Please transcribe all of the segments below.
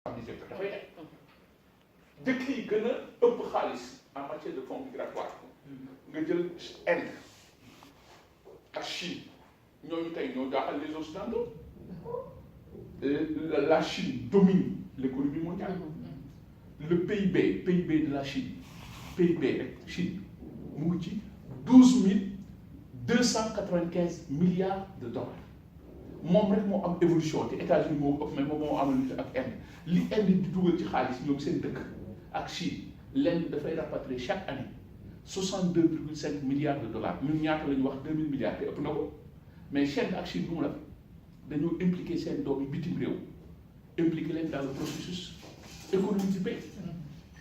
dafay nekk dëkk yi gën a ëpp xaalis en matière de fonds migratoires nga jël Inde ak Chine ñooñu tey ñoo jaaxal les Occidentaux. La Chine domine l'économie mondiale. Le PIB de la Chine PIB rek Chine mu ngi ci 12 295 milliards de dollars moom rek moo am évolution te États-Unis moo ëpp mais moom moo am lutte ak Inde li Inde di dugal ci xaalis ñoom seen dëkk ak Chine l'Inde dafay rapatrier chaque année 62,5 milliards de dollars ñun ñaata la ñu wax 2000 milliards te ëpp na ko mais Chine ak Chine bu mu la dañoo impliqué seen doom yi bitim réew impliqué leen dans le processus économique du pays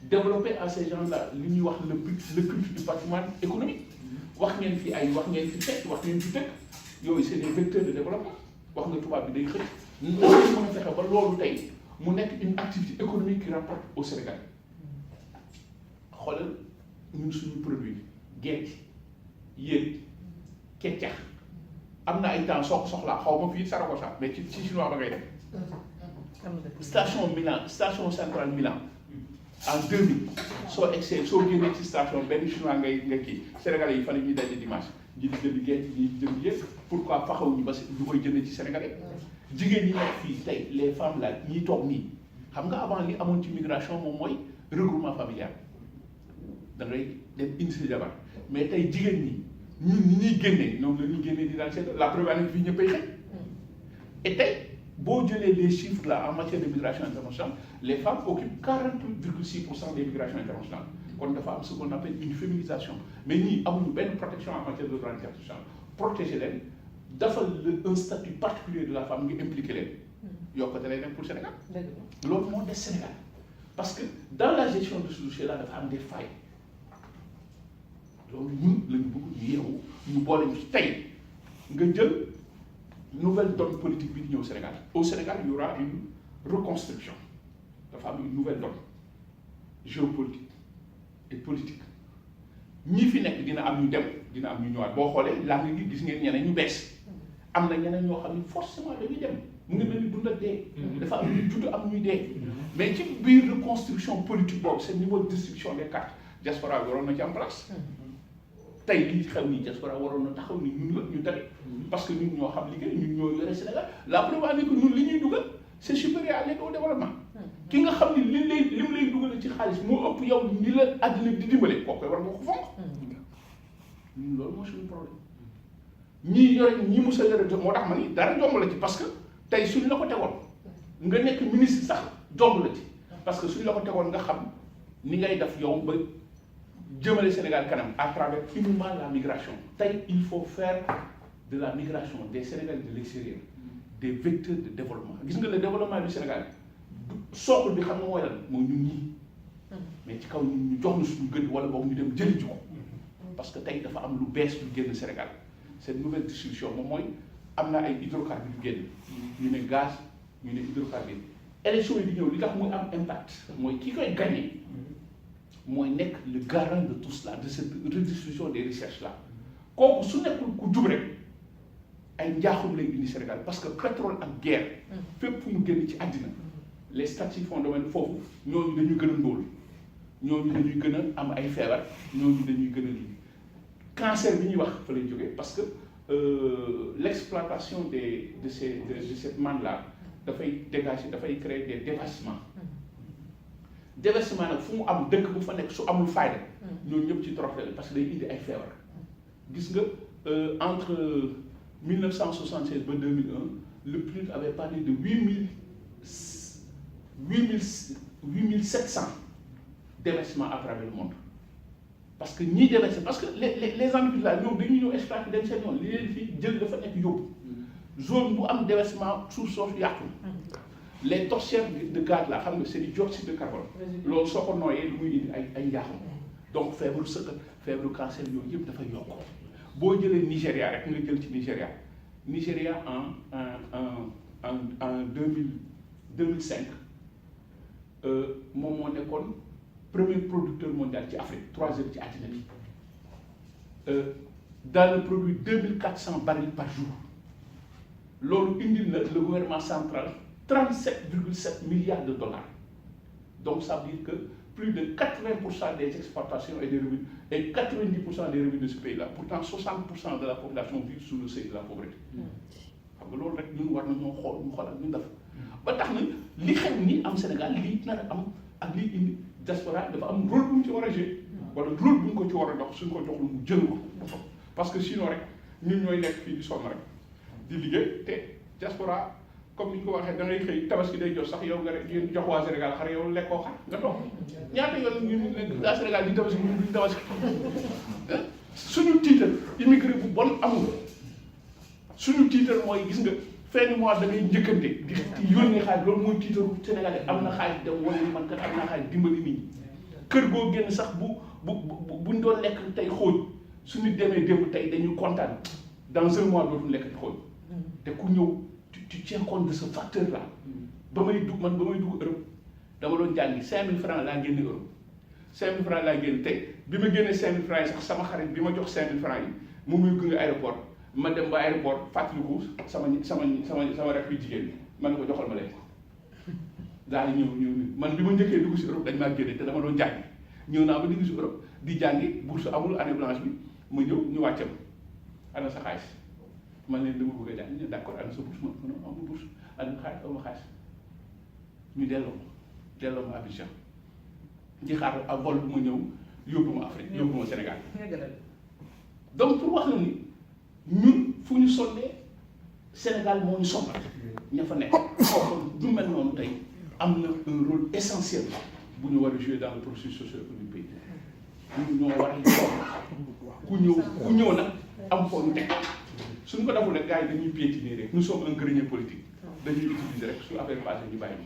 développer à ces gens-là li ñuy wax le culte du patrimoine économique wax ngeen fi ay wax ngeen fi fekk wax ngeen fi dëkk yooyu c'est des vecteurs de développement wax nga tubaab bi day xëy nan lañ mën a fexe ba loolu tey mu nekk une activité économique qui rapporte au Sénégal xoolal ñun suñu produit géej yéeg keccax am na ay temps soo ko soxlaa xaw ma fii Saragossa mais ci chinois ba ngay def station centrale Milan en 2000 soo egsee soo génnee ci station benn chinois ngay kii Sénégalais yi fan la ñuy daje dimanche ji di jënd géej ñi di jënd yëpp pourquoi faxawuñu ba du koy jënd ci Sénégalais jigéen ñi nekk fii tey les femmes là ñiy toog nii xam nga avant li amoon ci migration moom mooy regroupement familial da ngay dem indi sa jabar mais tey jigéen ñi ñun ñi ñuy génnee ñoom la ñuy génnee di daan seet la première année fii ñëppay xëy et tey boo jëlee les chiffres là en matière de migration internationale les femmes occupent 48,6% des migrations internationales kon dafa am ce qu'on appelle une féminisation mais ñii amuñu benn protection en matière de droit international protéger leen dafa un statut particulier de la femme ngi impliqué leen yokkate lay nekk pour Sénégal loolu moo des Sénégal parce que dans la gestion de ce dossier là dafa am des failles loolu ñun la ñu bëgg ñu yeewu ñu boole ñu ci tey nga jël nouvelle donne politique bi di ñëw Sénégal au Sénégal il y aura une reconstruction dafa am une nouvelle donne géopolitique et politique ñi fi nekk dina am ñu dem dina am ñu ñëwaat boo xoolee laa ngi gis ngeen ñeneen ñu bees am na ñeneen ñoo xam ne forcément dañuy dem mu ngi mel ni dund ak dee dafa am ñuy judd am ñuy dee mais ci biir reconstruction politique boobu seen niveau de distribution des cartes diaspora bi waroon na ci am place tey lii xew nii diaspora waroon na taxaw ni ñun la ñu tamit parce que ñun ñoo xam liggéey ñun ñoo yore Sénégal la preuve est que ñun li ñuy dugal c'est supérieur à l'aide au développement ki nga xam ni li mu lay dugal ci xaalis moo ëpp yow ni la àddina bi di dimbale kooku war nga ko fonk ñun loolu mooy suñu problème ñii yore ñi mos a yore moo tax ma ni dara jomb la ci parce que tey suñ la ko tegoon nga nekk ministre sax jomb la ci parce que suñ la ko tegoon nga xam ni ngay def yow ba jëmale Sénégal kanam à travers uniquement la migration tey il faut faire de la migration des Sénégalais de l'extérieur des vecteurs de développement gis nga le développement du Sénégal socle bi xam nga mooy lan mooy ñun ñii mais ci kaw ñun ñu jox na suñu gën wala boobu ñu dem jëli ji ko parce que tey dafa am lu bees lu génn Sénégal cette nouvelle distribution moom mooy am na ay hydrocarbures yu génn ñu ne gaz ñu ne hydrocarbures élection yi di ñëw li tax muy am impact mooy ki koy gagné mooy nekk le garant de tout cela de cette redistribution des richesses là kooku su nekkul ku jub rek ay njaaxum lay indi Sénégal parce que pétrole ak guerre fépp fu mu génn ci àddina les statistiques font domaine foofu ñooñu dañuy gën a ndóol ñooñu dañuy gën a am ay feebar ñooñu dañuy gën a lii cancer bi ñuy wax fa lay jógee parce que l'exploitation de cette manne là dafay dégager dafay créer des déversements déversement nag fu mu am dëkk bu fa nekk su amul fayda ñooñu ñëpp ci toroxte la parce que day indi ay feebar gis nga entre 1976 ba 2001 le PNUD avait parlé de 8700 déversements à travers le monde parce que ñii déversé parce que les entreprises là ñoom dañuy ñëw exploiter dem seen yoon li leen fi jël dafa nekk yóbbu zone bu am déversement suuf soosu yàqu les torchères de gaz là xam nga c'est du dioxyde de carbone loolu soo ko nooyee lu muy indi ay njaaxum donc feebaru sëkkat feebaru cancer yooyu yëpp dafay yokk boo jëlee Nigéria rek nga jël ci Nigéria en 2005 moom moo nekkoon premier producteur mondial ci Afrique troisième ci àddina bi dans le produit 2400 barils par jour loolu indil na le gouvernement central 37,7 milliards de dollars Donc ça veut dire que plus de 80% des exportations et des revenus, et 90% des revenus de ce pays-là. Pourtant 60% de la population vit sous le seuil de la pauvreté. xam nga loolu rek ñun war nañoo xool ñu xoolal ñu def ba tax na li xew ni am Sénégal lii nar a am ak lii indi diaspora dafa am rôle bu mu ci war a jouer wala rôle bu mu ko ci war a dox suñ ko jox lu mu jël ko parce que sinon rek ñun ñooy nekk fii di sonn rek di liggéey te diaspora comme ni ñu ko waxee da ngay xëy tabaski day jot sax yow nga rek yéen jox waa Sénégal xar yow lekkoo xar nga toog ñaata yoon ñu waa Sénégal di tabaski ñu duñ tabaski suñu tiital immigré bu bon amul suñu tiital mooy gis nga fin du mois da ngay njëkkante di yónnee xaalis loolu mooy tiitaru Sénégalais am na xaalis dem wala man kat am naa xaalis dimbali nit ñi kër goo génn sax buñ doon lekk tey xóoj suñu demee démb tey dañuy kontaan dans un mois dootuñu lekk ci xóoj te ku ñëw tu tiens compte de ce facteur là ba may dugg Europe dama doon jàngi 5000 francs laa génne Europe 5000 francs laa génne tey bi ma génnee 5000 francs yi sax sama xarit bi ma jox 5000 francs yi mu muy gunge aéroport ma dem ba aéroport fàttaliku sama rek yu jigéen bi ma ne ko joxal ma leen ko daal di ñëw man bi ma njëkkee dugg si Europe dañ maa génne te dama doon jàngi ñëw naa ba dugg si Europe di jàngi bourse amul année blanche bi ma ñëw ñu wàcce ma ana sa xaalis man leen dama bëgg a jàng ñu ne d'accord ana sa bourse ma non amul bourse ana xaalis amul xaalis ñu delloo ma Abidjan di xaar ak vol bu ma ñëw yóbbu ma Afrique yóbbu ma Sénégal donc pour wax la ni ñun fu ñu sonnee Sénégal moo ñu sonal ña fa nekk du mel noonu tey am na un rôle essentiel bu ñu war a jouer dans le processus socio-économique du pays ñun ñoo war a ku ñëw nag am foo ñu teg suñ ko deful rek gars yi dañuy piétiner rek nous sommes un grenier politique dañuy utiliser rek su affaire passé ñu bàyyi